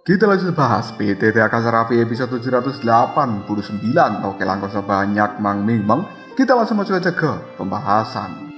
Kita lanjut bahas PTT Akasarapi episode 789. Oke, langsung sebanyak Mang Ming. Kita langsung masuk aja ke pembahasan.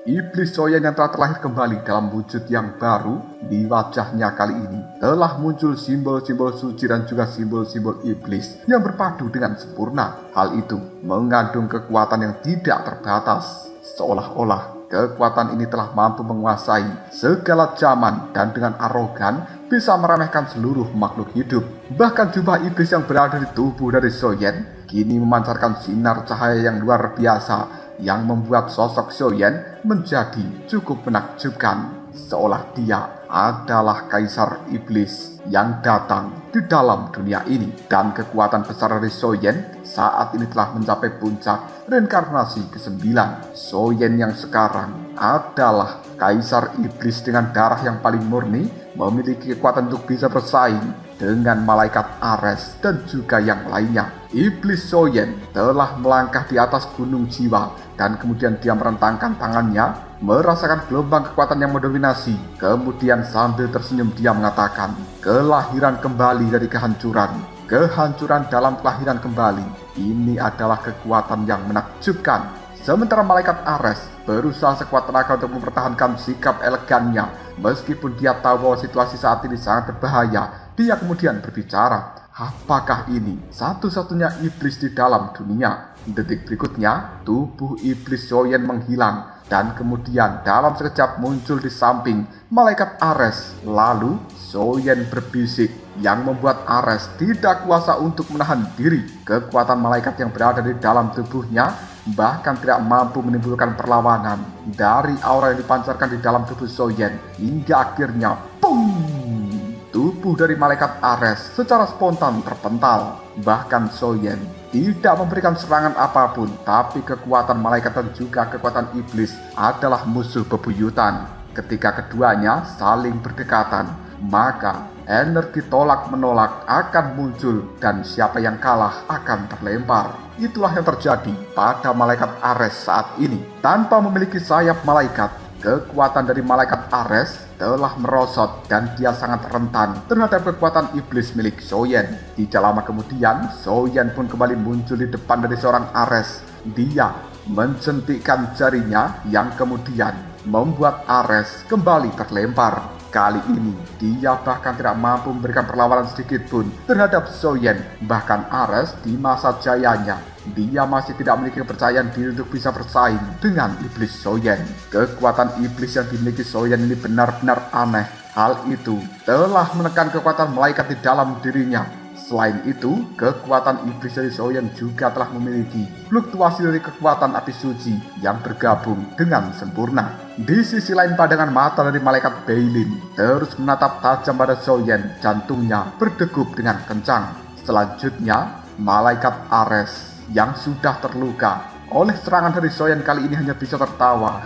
Iblis Soyen yang telah terlahir kembali dalam wujud yang baru. Di wajahnya kali ini telah muncul simbol-simbol suci dan juga simbol-simbol iblis yang berpadu dengan sempurna. Hal itu mengandung kekuatan yang tidak terbatas, seolah-olah kekuatan ini telah mampu menguasai segala zaman dan dengan arogan bisa meremehkan seluruh makhluk hidup. Bahkan jubah iblis yang berada di tubuh dari Soyen kini memancarkan sinar cahaya yang luar biasa yang membuat sosok Soyen menjadi cukup menakjubkan, seolah dia adalah kaisar iblis yang datang di dalam dunia ini. Dan kekuatan besar dari Soyen saat ini telah mencapai puncak reinkarnasi ke-9. Soyen yang sekarang adalah kaisar iblis dengan darah yang paling murni, memiliki kekuatan untuk bisa bersaing dengan malaikat Ares dan juga yang lainnya. Iblis Soyen telah melangkah di atas gunung jiwa dan kemudian dia merentangkan tangannya, merasakan gelombang kekuatan yang mendominasi. Kemudian sambil tersenyum dia mengatakan, kelahiran kembali dari kehancuran. Kehancuran dalam kelahiran kembali. Ini adalah kekuatan yang menakjubkan. Sementara malaikat Ares berusaha sekuat tenaga untuk mempertahankan sikap elegannya. Meskipun dia tahu bahwa situasi saat ini sangat berbahaya, dia kemudian berbicara, apakah ini satu-satunya iblis di dalam dunia? Detik berikutnya, tubuh iblis Soyen menghilang dan kemudian dalam sekejap muncul di samping malaikat Ares. Lalu Soyen berbisik yang membuat Ares tidak kuasa untuk menahan diri. Kekuatan malaikat yang berada di dalam tubuhnya bahkan tidak mampu menimbulkan perlawanan dari aura yang dipancarkan di dalam tubuh Soyen, hingga akhirnya tubuh dari malaikat Ares secara spontan terpental. Bahkan Soyen tidak memberikan serangan apapun, tapi kekuatan malaikat dan juga kekuatan iblis adalah musuh bebuyutan. Ketika keduanya saling berdekatan, maka energi tolak-menolak akan muncul dan siapa yang kalah akan terlempar. Itulah yang terjadi pada malaikat Ares saat ini. Tanpa memiliki sayap malaikat, kekuatan dari malaikat Ares telah merosot dan dia sangat rentan terhadap kekuatan iblis milik Soyen. Tidak lama kemudian, Soyen pun kembali muncul di depan dari seorang Ares. Dia mencentikkan jarinya yang kemudian membuat Ares kembali terlempar. Kali ini, dia bahkan tidak mampu memberikan perlawanan sedikit pun terhadap Soyen. Bahkan Ares di masa jayanya, dia masih tidak memiliki kepercayaan diri untuk bisa bersaing dengan iblis Soyen. Kekuatan iblis yang dimiliki Soyen ini benar-benar aneh. Hal itu telah menekan kekuatan malaikat di dalam dirinya. Selain itu, kekuatan iblis dari Soyen juga telah memiliki fluktuasi dari kekuatan api suci yang bergabung dengan sempurna. Di sisi lain, pandangan mata dari malaikat Beilin terus menatap tajam pada Soyen. Jantungnya berdegup dengan kencang. Selanjutnya, malaikat Ares yang sudah terluka oleh serangan dari Soyen kali ini hanya bisa tertawa.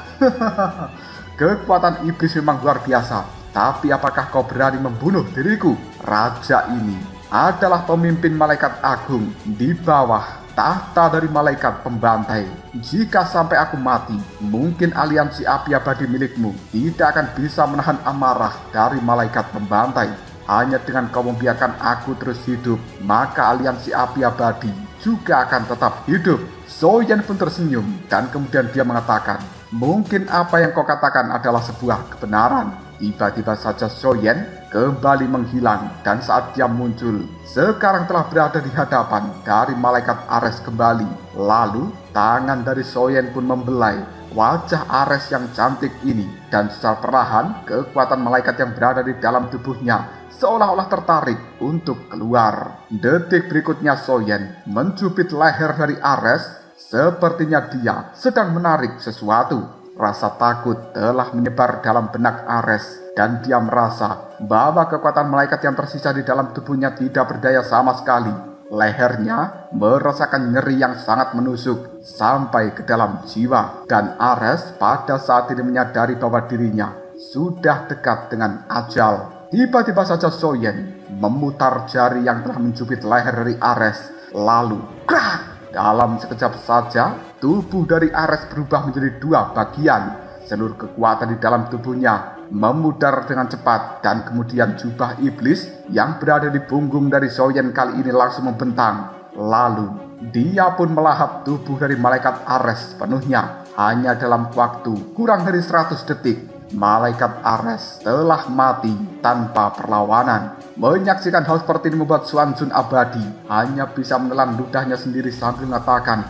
Kekuatan iblis memang luar biasa, tapi apakah kau berani membunuh diriku? Raja ini adalah pemimpin malaikat agung di bawah tahta dari malaikat pembantai. Jika sampai aku mati, mungkin aliansi api abadi milikmu tidak akan bisa menahan amarah dari malaikat pembantai. Hanya dengan kau membiarkan aku terus hidup, maka aliansi api abadi juga akan tetap hidup. Soyen pun tersenyum dan kemudian dia mengatakan, mungkin apa yang kau katakan adalah sebuah kebenaran. Tiba-tiba saja Soyen kembali menghilang dan saat dia muncul, sekarang telah berada di hadapan dari malaikat Ares kembali. Lalu tangan dari Soyen pun membelai wajah Ares yang cantik ini dan secara perlahan kekuatan malaikat yang berada di dalam tubuhnya seolah-olah tertarik untuk keluar. Detik berikutnya Soyen mencubit leher dari Ares. Sepertinya dia sedang menarik sesuatu. Rasa takut telah menyebar dalam benak Ares dan dia merasa bahwa kekuatan malaikat yang tersisa di dalam tubuhnya tidak berdaya sama sekali. Lehernya merasakan nyeri yang sangat menusuk sampai ke dalam jiwa. Dan Ares pada saat ini menyadari bahwa dirinya sudah dekat dengan ajal. Tiba-tiba saja Soyen memutar jari yang telah mencubit leher dari Ares. Lalu, krak! Dalam sekejap saja, tubuh dari Ares berubah menjadi dua bagian. Seluruh kekuatan di dalam tubuhnya memudar dengan cepat dan kemudian jubah iblis yang berada di punggung dari Xiaoyan kali ini langsung membentang. Lalu, dia pun melahap tubuh dari malaikat Ares sepenuhnya. Hanya dalam waktu kurang dari 100 detik, malaikat Ares telah mati tanpa perlawanan. Menyaksikan hal seperti ini membuat Xuanzun abadi hanya bisa menelan ludahnya sendiri sambil mengatakan,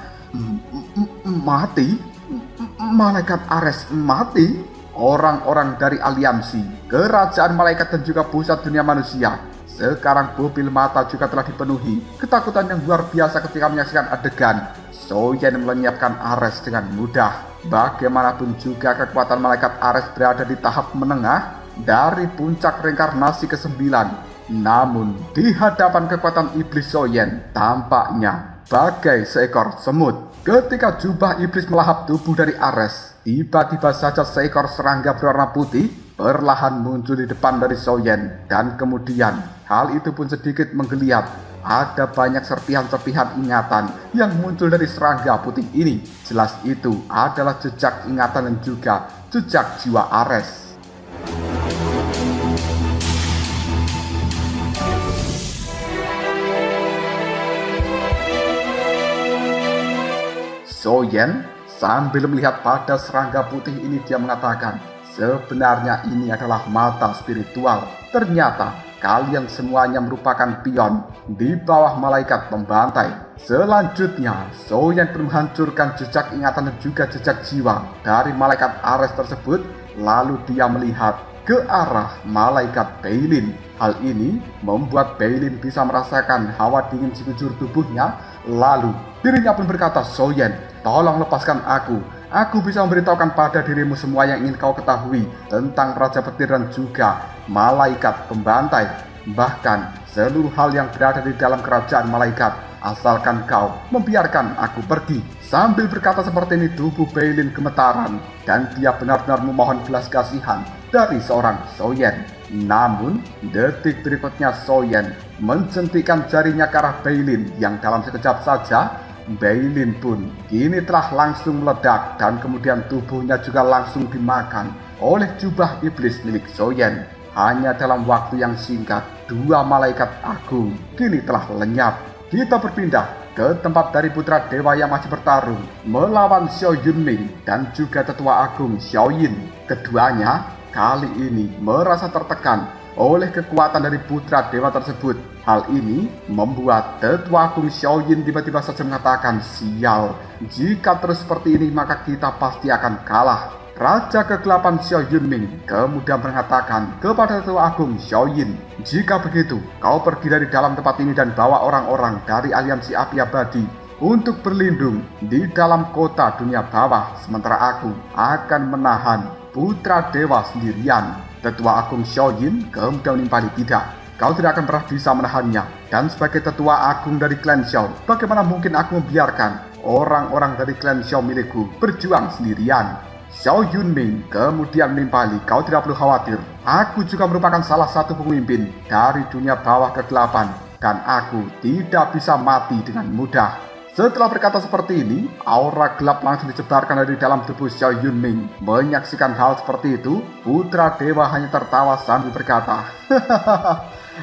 mati? Malaikat Ares mati? Orang-orang dari aliansi, kerajaan malaikat dan juga pusat dunia manusia, sekarang pupil mata juga telah dipenuhi ketakutan yang luar biasa ketika menyaksikan adegan Xiaoyan melenyapkan Ares dengan mudah. Bagaimanapun juga kekuatan malaikat Ares berada di tahap menengah dari puncak reinkarnasi ke-9. Namun di hadapan kekuatan iblis Xiaoyan tampaknya bagai seekor semut. Ketika jubah iblis melahap tubuh dari Ares, tiba-tiba saja seekor serangga berwarna putih perlahan muncul di depan dari Xiaoyan, dan kemudian hal itu pun sedikit menggeliat. Ada banyak serpihan-serpihan ingatan yang muncul dari serangga putih ini. Jelas itu adalah jejak ingatan dan juga jejak jiwa Ares. Xiaoyan sambil melihat pada serangga putih ini, dia mengatakan, sebenarnya ini adalah mata spiritual. Ternyata kalian semuanya merupakan pion di bawah malaikat pembantai. Selanjutnya, Xiaoyan pun menghancurkan jejak ingatan dan juga jejak jiwa dari malaikat Ares tersebut. Lalu dia melihat ke arah malaikat Beilin. Hal ini membuat Beilin bisa merasakan hawa dingin sekujur tubuhnya. Lalu dirinya pun berkata, Xiaoyan, tolong lepaskan aku. Aku bisa memberitahukan pada dirimu semua yang ingin kau ketahui tentang Raja Petir dan juga malaikat pembantai. Bahkan seluruh hal yang berada di dalam kerajaan malaikat, asalkan kau membiarkan aku pergi. Sambil berkata seperti ini, tubuh Beilin gemetaran dan dia benar-benar memohon belas kasihan dari seorang Xiaoyan. Namun detik berikutnya Xiaoyan mencentikkan jarinya ke arah Beilin yang dalam sekejap saja Beilin pun kini telah langsung meledak dan kemudian tubuhnya juga langsung dimakan oleh jubah iblis milik Xiaoyan. Hanya dalam waktu yang singkat, dua malaikat agung kini telah lenyap. Kita berpindah ke tempat dari putra dewa yang masih bertarung melawan Xiao Yunming dan juga tetua agung Xiao Yin. Keduanya kali ini merasa tertekan oleh kekuatan dari putra dewa tersebut. Hal ini membuat tetua agung Xiao Yin tiba-tiba saja mengatakan, sial, jika terus seperti ini maka kita pasti akan kalah. Raja kegelapan Xiao Yunming kemudian mengatakan kepada tetua agung Xiao Yin, jika begitu kau pergi dari dalam tempat ini dan bawa orang-orang dari aliansi api abadi untuk berlindung di dalam kota dunia bawah, sementara aku akan menahan putra dewa sendirian. Tetua agung Xiao Yin kemudian menimpali, tidak, kau tidak akan pernah bisa menahannya. Dan sebagai tetua agung dari klan Xiao, bagaimana mungkin aku membiarkan orang-orang dari klan Xiao milikku berjuang sendirian? Xiao Yunming kemudian menimpali, kau tidak perlu khawatir. Aku juga merupakan salah satu pemimpin dari dunia bawah kegelapan dan aku tidak bisa mati dengan mudah. Setelah berkata seperti ini, aura gelap langsung disebarkan dari dalam tubuh Xiao Yunming. Menyaksikan hal seperti itu, putra dewa hanya tertawa sambil berkata,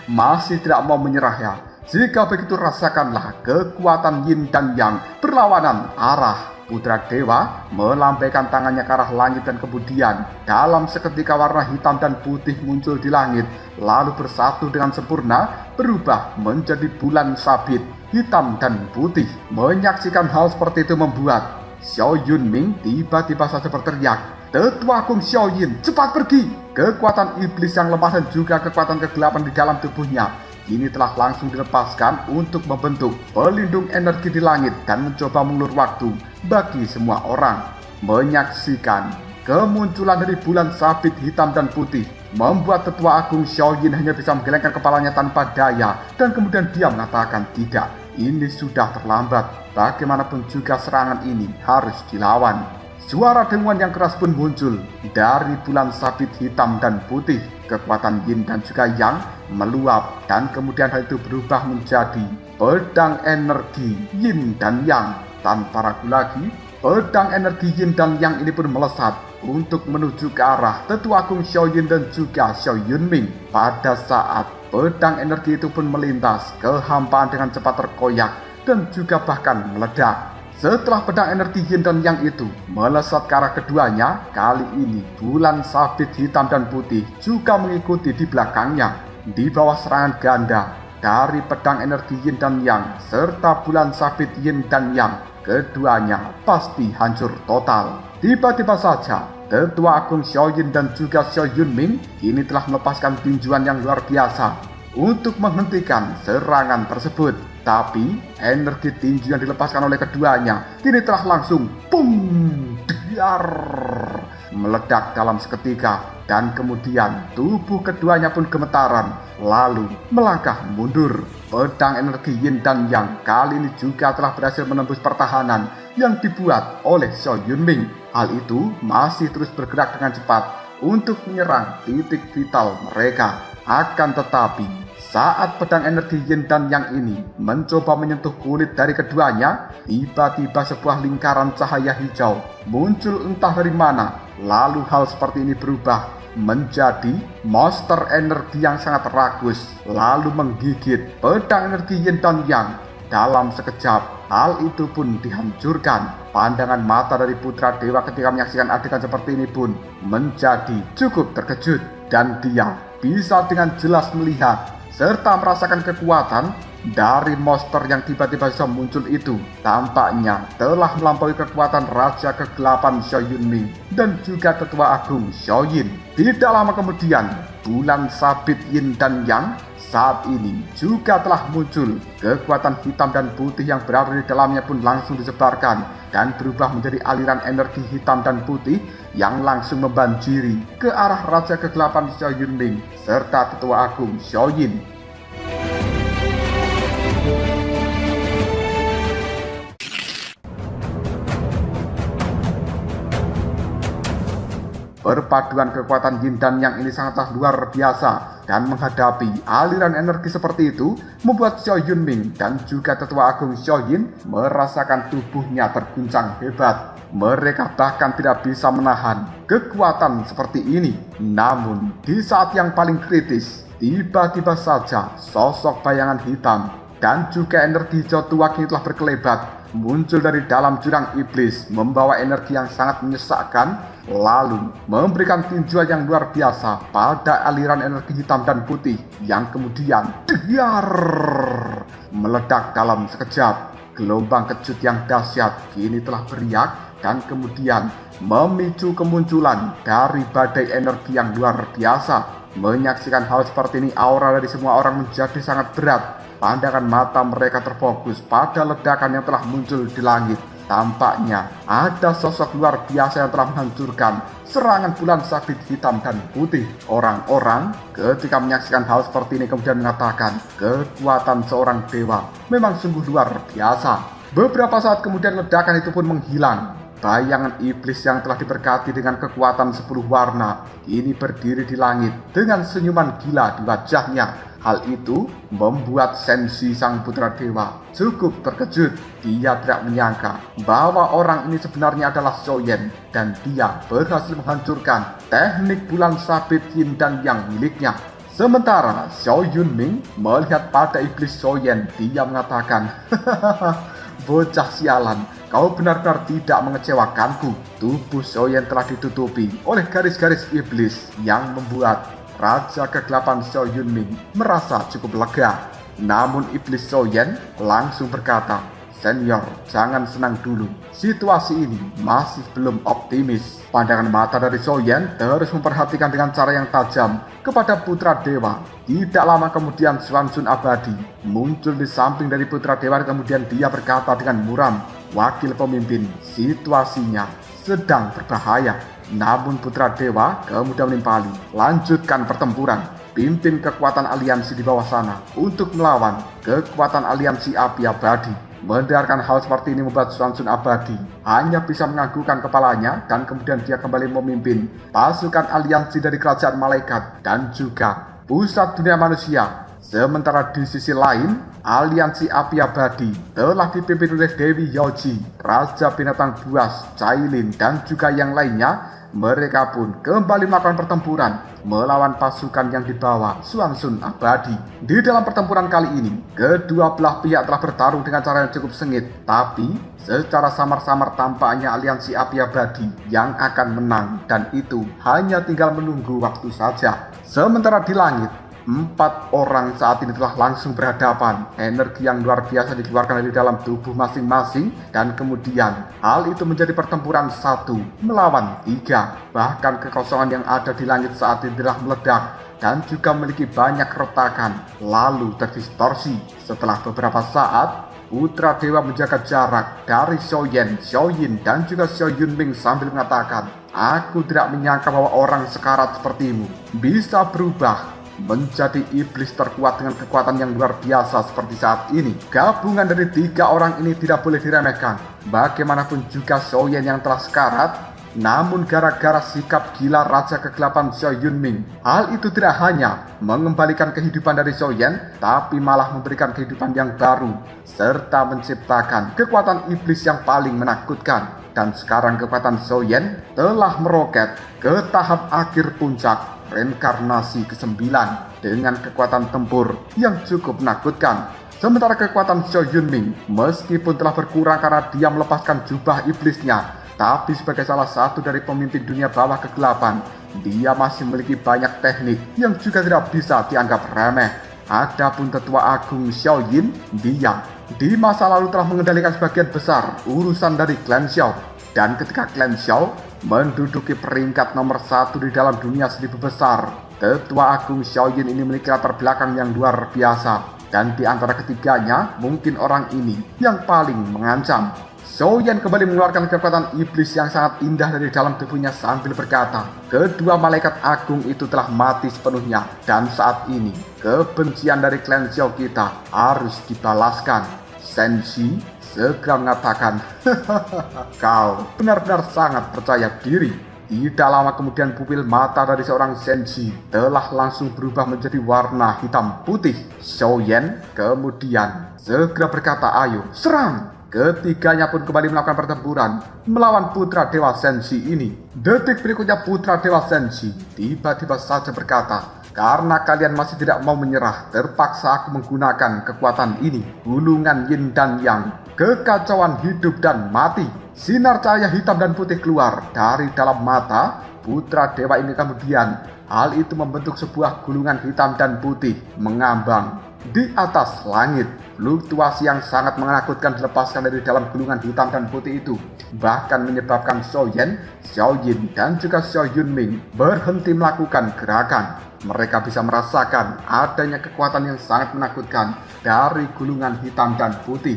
masih tidak mau menyerah ya? Jika begitu rasakanlah kekuatan yin dan yang berlawanan arah. Putra dewa melambaikan tangannya ke arah langit dan kemudian dalam seketika warna hitam dan putih muncul di langit, lalu bersatu dengan sempurna berubah menjadi bulan sabit hitam dan putih. Menyaksikan hal seperti itu membuat Xiao Yunming tiba-tiba saja berteriak, tetua agung Xiao Yin, cepat pergi! Kekuatan iblis yang lemah dan juga kekuatan kegelapan di dalam tubuhnya kini telah langsung dilepaskan untuk membentuk pelindung energi di langit dan mencoba mengulur waktu bagi semua orang. Menyaksikan kemunculan dari bulan sabit hitam dan putih membuat tetua agung Xiao Yin hanya bisa menggelengkan kepalanya tanpa daya dan kemudian dia mengatakan, tidak, ini sudah terlambat. Bagaimanapun juga serangan ini harus dilawan. Suara denguman yang keras pun muncul dari bulan sabit hitam dan putih. Kekuatan yin dan juga yang meluap dan kemudian hal itu berubah menjadi pedang energi Yin dan Yang. Tanpa ragu lagi, pedang energi Yin dan Yang ini pun melesat untuk menuju ke arah Tetua Agung Xiao Yin dan juga Xiao Yunming. Pada saat pedang energi itu pun melintas, kehampaan dengan cepat terkoyak dan juga bahkan meledak. Setelah pedang energi Yin dan Yang itu melesat ke arah keduanya, kali ini bulan sabit hitam dan putih juga mengikuti di belakangnya. Di bawah serangan ganda dari pedang energi Yin dan Yang serta bulan sabit Yin dan Yang, keduanya pasti hancur total. Tiba-tiba saja Tetua Agung Xiao Yin dan juga Xiao Yunming kini telah melepaskan tinjuan yang luar biasa untuk menghentikan serangan tersebut. Tapi energi tinju yang dilepaskan oleh keduanya kini telah langsung dar, meledak dalam seketika, dan kemudian tubuh keduanya pun gemetaran lalu melangkah mundur. Pedang energi Yin dan Yang kali ini juga telah berhasil menembus pertahanan yang dibuat oleh Xiao Yunming. Hal itu masih terus bergerak dengan cepat untuk menyerang titik vital mereka. Akan tetapi saat pedang energi Yin dan Yang ini mencoba menyentuh kulit dari keduanya, tiba-tiba sebuah lingkaran cahaya hijau muncul entah dari mana. Lalu hal seperti ini berubah menjadi monster energi yang sangat rakus, lalu menggigit pedang energi Yin dan Yang. Dalam sekejap, hal itu pun dihancurkan. Pandangan mata dari putra dewa ketika menyaksikan adegan seperti ini pun menjadi cukup terkejut, dan dia bisa dengan jelas melihat serta merasakan kekuatan dari monster yang tiba-tiba bisa muncul itu. Tampaknya telah melampaui kekuatan Raja Kegelapan Xiao Yunming dan juga Tetua Agung Xiao Yin. Tidak lama kemudian, bulan sabit Yin dan Yang saat ini juga telah muncul. Kekuatan hitam dan putih yang berada di dalamnya pun langsung disebarkan dan berubah menjadi aliran energi hitam dan putih yang langsung membanjiri ke arah Raja Kegelapan Xiao Yunming serta Tetua Agung Xiao Yin. Perpaduan kekuatan Yin dan Yang ini sangatlah luar biasa, dan menghadapi aliran energi seperti itu membuat Xiao Yunming dan juga Tetua Agung Xiao Yin merasakan tubuhnya terguncang hebat. Mereka bahkan tidak bisa menahan kekuatan seperti ini. Namun di saat yang paling kritis, tiba-tiba saja sosok bayangan hitam dan juga energi hijau tua kini telah berkelebat muncul dari dalam jurang iblis, membawa energi yang sangat menyesakkan, lalu memberikan tinjuan yang luar biasa pada aliran energi hitam dan putih yang kemudian meledak dalam sekejap. Gelombang kejut yang dahsyat kini telah beriak dan kemudian memicu kemunculan dari badai energi yang luar biasa. Menyaksikan hal seperti ini, aura dari semua orang menjadi sangat berat. Pandangan mata mereka terfokus pada ledakan yang telah muncul di langit. Tampaknya ada sosok luar biasa yang telah menghancurkan serangan bulan sabit hitam dan putih. Orang-orang ketika menyaksikan hal seperti ini kemudian mengatakan kekuatan seorang dewa memang sungguh luar biasa. Beberapa saat kemudian ledakan itu pun menghilang. Bayangan iblis yang telah diberkati dengan kekuatan 10 warna kini berdiri di langit dengan senyuman gila di wajahnya. Hal itu membuat Senshi sang putra dewa cukup terkejut. Dia tidak menyangka bahwa orang ini sebenarnya adalah Xiao Yan, dan dia berhasil menghancurkan teknik bulan sabit Yin dan Yang miliknya. Sementara Xiao Yunming melihat pada iblis Xiao Yan, dia mengatakan, "Bocah sialan, kau benar-benar tidak mengecewakanku." Tubuh Xiao Yan telah ditutupi oleh garis-garis iblis yang membuat Raja Kegelapan Xiao Yunming merasa cukup lega. Namun iblis Xiao Yan langsung berkata, "Senior, jangan senang dulu. Situasi ini masih belum optimis." Pandangan mata dari Xiao Yan terus memperhatikan dengan cara yang tajam kepada putra dewa. Tidak lama kemudian Xuanzun Abadi muncul di samping dari putra dewa, kemudian dia berkata dengan muram, "Wakil pemimpin, situasinya sedang berbahaya." Namun putra dewa kemudian menimpali, "Lanjutkan pertempuran. Pimpin kekuatan aliansi di bawah sana untuk melawan kekuatan aliansi api abadi." Mendengarkan hal seperti ini membuat Xuanzun Abadi hanya bisa menganggukkan kepalanya, dan kemudian dia kembali memimpin pasukan aliansi dari kerajaan malaikat dan juga pusat dunia manusia. Sementara di sisi lain, aliansi api abadi telah dipimpin oleh Dewi Yoji, Raja Binatang Buas, Cailin, dan juga yang lainnya. Mereka pun kembali melakukan pertempuran melawan pasukan yang dibawa Xuanzun Abadi. Di dalam pertempuran kali ini, kedua belah pihak telah bertarung dengan cara yang cukup sengit, tapi secara samar-samar tampaknya aliansi api abadi yang akan menang, dan itu hanya tinggal menunggu waktu saja. Sementara di langit, 4 orang saat ini telah langsung berhadapan. Energi yang luar biasa dikeluarkan dari dalam tubuh masing-masing, dan kemudian hal itu menjadi pertempuran 1 melawan 3. Bahkan kekosongan yang ada di langit saat ini telah meledak dan juga memiliki banyak retakan lalu terdistorsi. Setelah beberapa saat, Putra Dewa menjaga jarak dari Xiaoyan, Xiaoyin, dan juga Xiao Yunming sambil mengatakan, "Aku tidak menyangka bahwa orang sekarat sepertimu bisa berubah menjadi iblis terkuat dengan kekuatan yang luar biasa seperti saat ini. Gabungan dari 3 orang ini tidak boleh diremehkan. Bagaimanapun juga Xiaoyan yang telah sekarat, namun gara-gara sikap gila Raja Kegelapan Xiao Yunming, hal itu tidak hanya mengembalikan kehidupan dari Xiaoyan, tapi malah memberikan kehidupan yang baru, serta menciptakan kekuatan iblis yang paling menakutkan. Dan sekarang kekuatan Xiaoyan telah meroket ke tahap akhir puncak, reinkarnasi ke-9 dengan kekuatan tempur yang cukup menakutkan. Sementara kekuatan Xiao Yunming meskipun telah berkurang karena dia melepaskan jubah iblisnya, tapi sebagai salah satu dari pemimpin dunia bawah kegelapan, dia masih memiliki banyak teknik yang juga tidak bisa dianggap remeh. Adapun Tetua Agung Xiao Yin, dia di masa lalu telah mengendalikan sebagian besar urusan dari klan Xiao. Dan ketika klan Xiao menduduki peringkat nomor 1 di dalam dunia 1000 besar, Tetua Agung Xiao Yin ini memiliki latar belakang yang luar biasa. Dan di antara ketiganya, mungkin orang ini yang paling mengancam. Xiaoyan kembali mengeluarkan kekuatan iblis yang sangat indah dari dalam tubuhnya sambil berkata, kedua malaikat agung itu telah mati sepenuhnya, dan saat ini kebencian dari klan Xiao kita harus dibalaskan. Senshi segera mengatakan, kau benar-benar sangat percaya diri. Tidak lama kemudian pupil mata dari seorang Senshi telah langsung berubah menjadi warna hitam putih. Xiaoyan kemudian segera berkata, ayo serang. Ketiganya pun kembali melakukan pertempuran melawan Putra Dewa Senshi ini. Detik berikutnya Putra Dewa Senshi tiba-tiba saja berkata, karena kalian masih tidak mau menyerah, terpaksa aku menggunakan kekuatan ini. Gulungan yin dan yang, kekacauan hidup dan mati. Sinar cahaya hitam dan putih keluar dari dalam mata Putra Dewa ini. Kemudian hal itu membentuk sebuah gulungan hitam dan putih mengambang di atas langit. Fluktuasi yang sangat menakutkan dilepaskan dari dalam gulungan hitam dan putih itu, bahkan menyebabkan Xiaoyan, Xiaoyin, dan juga Xiao Yunming berhenti melakukan gerakan. Mereka bisa merasakan adanya kekuatan yang sangat menakutkan dari gulungan hitam dan putih.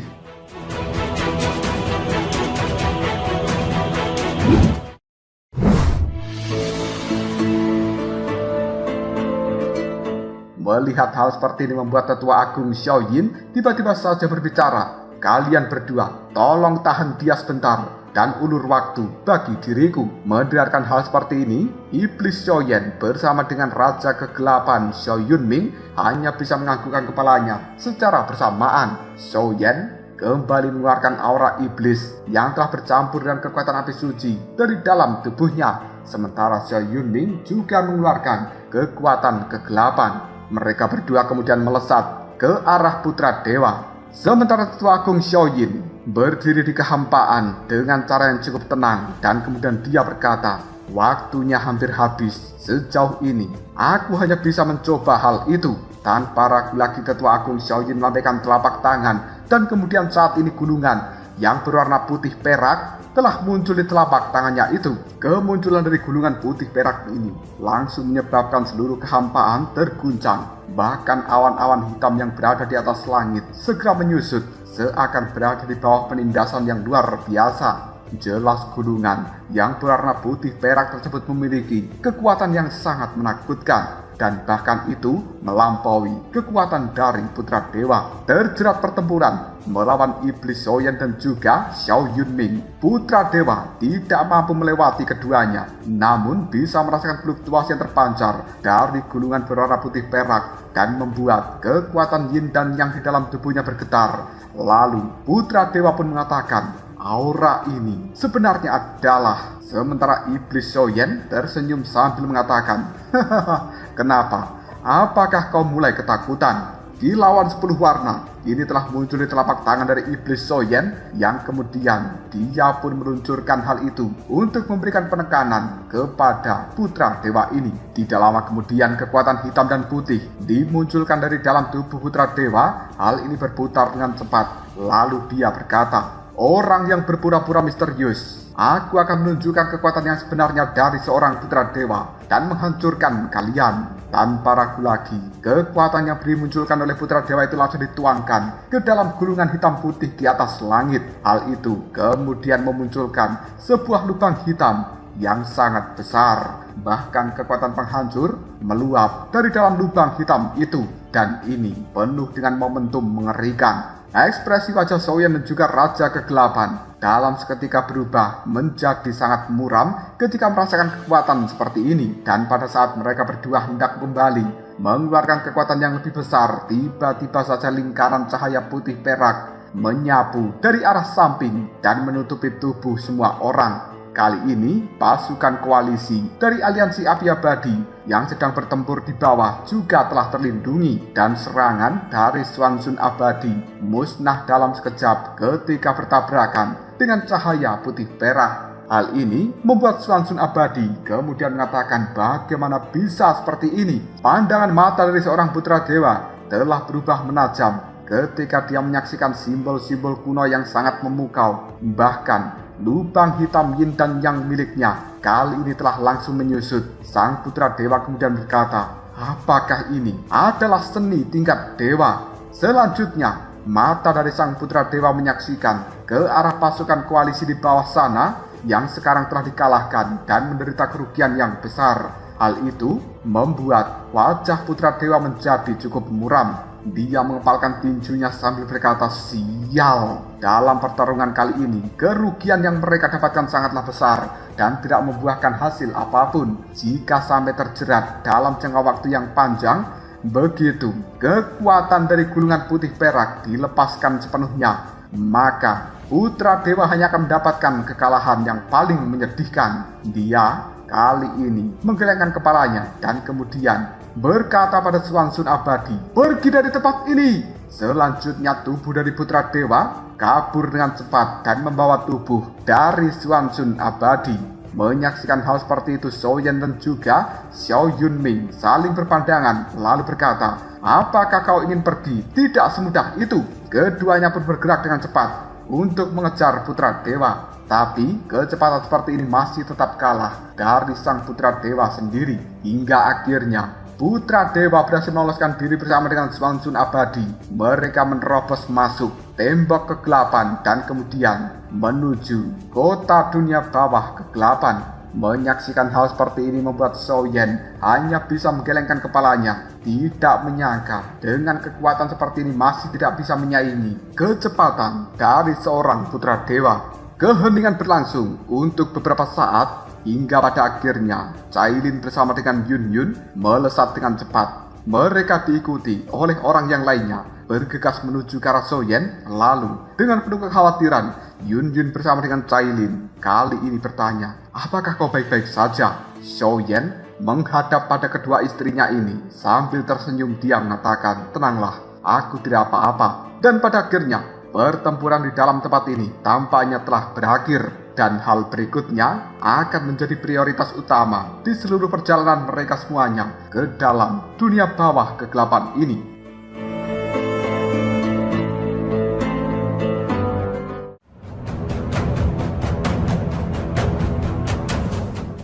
Melihat hal seperti ini membuat Tetua Agung Xiao Yin tiba-tiba saja berbicara, kalian berdua tolong tahan dia sebentar dan ulur waktu bagi diriku. Mendengarkan hal seperti ini, iblis Xiaoyan bersama dengan Raja Kegelapan Xiao Yunming hanya bisa menganggukkan kepalanya secara bersamaan. Xiaoyan kembali mengeluarkan aura iblis yang telah bercampur dengan kekuatan api suci dari dalam tubuhnya. Sementara Xiao Yunming juga mengeluarkan kekuatan kegelapan. Mereka berdua kemudian melesat ke arah Putra Dewa. Sementara Tetua Agung Xiao Yin berdiri di kehampaan dengan cara yang cukup tenang, dan kemudian dia berkata, waktunya hampir habis. Sejauh ini aku hanya bisa mencoba hal itu. Tanpa ragu lagi Tetua Agung Xiao Yin melambaikan telapak tangan, dan kemudian saat ini gulungan yang berwarna putih perak telah muncul di telapak tangannya itu. Kemunculan dari gulungan putih perak ini langsung menyebabkan seluruh kehampaan terguncang. Bahkan awan-awan hitam yang berada di atas langit segera menyusut, seakan berada di bawah penindasan yang luar biasa. Jelas gulungan yang berwarna putih perak tersebut memiliki kekuatan yang sangat menakutkan. dan bahkan itu melampaui kekuatan dari Putra Dewa. Terjerat pertempuran melawan iblis Xiaoyan dan juga Xiao Yunming, Putra Dewa tidak mampu melewati keduanya, namun bisa merasakan fluktuasi yang terpancar dari gulungan berwarna putih perak dan membuat kekuatan yin dan yang di dalam tubuhnya bergetar. Lalu Putra Dewa pun mengatakan, aura ini sebenarnya adalah. Sementara iblis Xiaoyan tersenyum sambil mengatakan, hahaha, kenapa? Apakah kau mulai ketakutan? Dilawan 10 warna, ini telah muncul di telapak tangan dari iblis Xiaoyan yang kemudian dia pun meluncurkan hal itu untuk memberikan penekanan kepada Putra Dewa ini. Tidak lama kemudian kekuatan hitam dan putih dimunculkan dari dalam tubuh Putra Dewa. Hal ini berputar dengan cepat. Lalu dia berkata, orang yang berpura-pura misterius, aku akan menunjukkan kekuatan yang sebenarnya dari seorang Putra Dewa dan menghancurkan kalian. Tanpa ragu lagi, kekuatan yang dimunculkan oleh Putra Dewa itu langsung dituangkan ke dalam gulungan hitam putih di atas langit. Hal itu kemudian memunculkan sebuah lubang hitam yang sangat besar. Bahkan kekuatan penghancur meluap dari dalam lubang hitam itu, dan ini penuh dengan momentum mengerikan. Ekspresi wajah Xiaoyan dan juga Raja Kegelapan dalam seketika berubah menjadi sangat muram ketika merasakan kekuatan seperti ini. Dan pada saat mereka berdua hendak kembali mengeluarkan kekuatan yang lebih besar, tiba-tiba saja lingkaran cahaya putih perak menyapu dari arah samping dan menutupi tubuh semua orang. Kali ini pasukan koalisi dari aliansi api abadi yang sedang bertempur di bawah juga telah terlindungi, dan serangan dari Xuanzun abadi musnah dalam sekejap ketika bertabrakan dengan cahaya putih perak. Hal ini membuat Xuanzun abadi kemudian mengatakan, bagaimana bisa seperti ini? Pandangan mata dari seorang Putra Dewa telah berubah menajam ketika dia menyaksikan simbol-simbol kuno yang sangat memukau. Bahkan lubang hitam yin dan yang miliknya kali ini telah langsung menyusut. Sang Putra Dewa kemudian berkata, apakah ini adalah seni tingkat dewa? Selanjutnya, mata dari sang Putra Dewa menyaksikan ke arah pasukan koalisi di bawah sana yang sekarang telah dikalahkan dan menderita kerugian yang besar. Hal itu membuat wajah Putra Dewa menjadi cukup muram. Dia mengepalkan tinjunya sambil berkata, sial. Dalam pertarungan kali ini, kerugian yang mereka dapatkan sangatlah besar dan tidak membuahkan hasil apapun. Jika sampai terjerat dalam jangka waktu yang panjang, begitu kekuatan dari gulungan putih perak dilepaskan sepenuhnya, maka Putra Dewa hanya akan mendapatkan kekalahan yang paling menyedihkan. Dia kali ini menggelengkan kepalanya dan kemudian berkata pada Xuanzun abadi, pergi dari tempat ini. Selanjutnya tubuh dari Putra Dewa kabur dengan cepat dan membawa tubuh dari Xuanzun abadi. Menyaksikan hal seperti itu, Xiaoyan dan juga Xiao Yunming saling berpandangan lalu berkata, apakah kau ingin pergi? Tidak semudah itu. Keduanya pun bergerak dengan cepat untuk mengejar Putra Dewa. Tapi kecepatan seperti ini masih tetap kalah dari sang Putra Dewa sendiri. Hingga akhirnya Putra Dewa berhasil meloloskan diri bersama dengan Xuanzun abadi. Mereka menerobos masuk tembok kegelapan dan kemudian menuju kota dunia bawah kegelapan. Menyaksikan hal seperti ini membuat Xiaoyan hanya bisa menggelengkan kepalanya. Tidak menyangka dengan kekuatan seperti ini masih tidak bisa menyaingi kecepatan dari seorang Putra Dewa. Keheningan berlangsung untuk beberapa saat hingga pada akhirnya Cailin bersama dengan Yun Yun melesat dengan cepat. Mereka diikuti oleh orang yang lainnya bergegas menuju ke arah Xiaoyan. Lalu dengan penuh kekhawatiran, Yun Yun bersama dengan Cailin kali ini bertanya, apakah kau baik-baik saja? Xiaoyan menghadap pada kedua istrinya ini sambil tersenyum. Dia mengatakan, tenanglah, aku tidak apa-apa. Dan pada akhirnya pertempuran di dalam tempat ini tampaknya telah berakhir. Dan hal berikutnya akan menjadi prioritas utama di seluruh perjalanan mereka semuanya ke dalam dunia bawah kegelapan ini.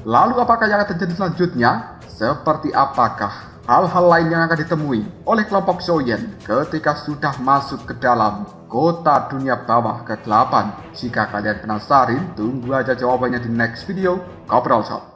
Lalu apakah yang akan terjadi selanjutnya? Seperti apakah hal-hal lain yang akan ditemui oleh kelompok Xiaoyan ketika sudah masuk ke dalam kota dunia bawah kegelapan? Jika kalian penasaran, tunggu aja jawabannya di next video. Ngobrol Sob.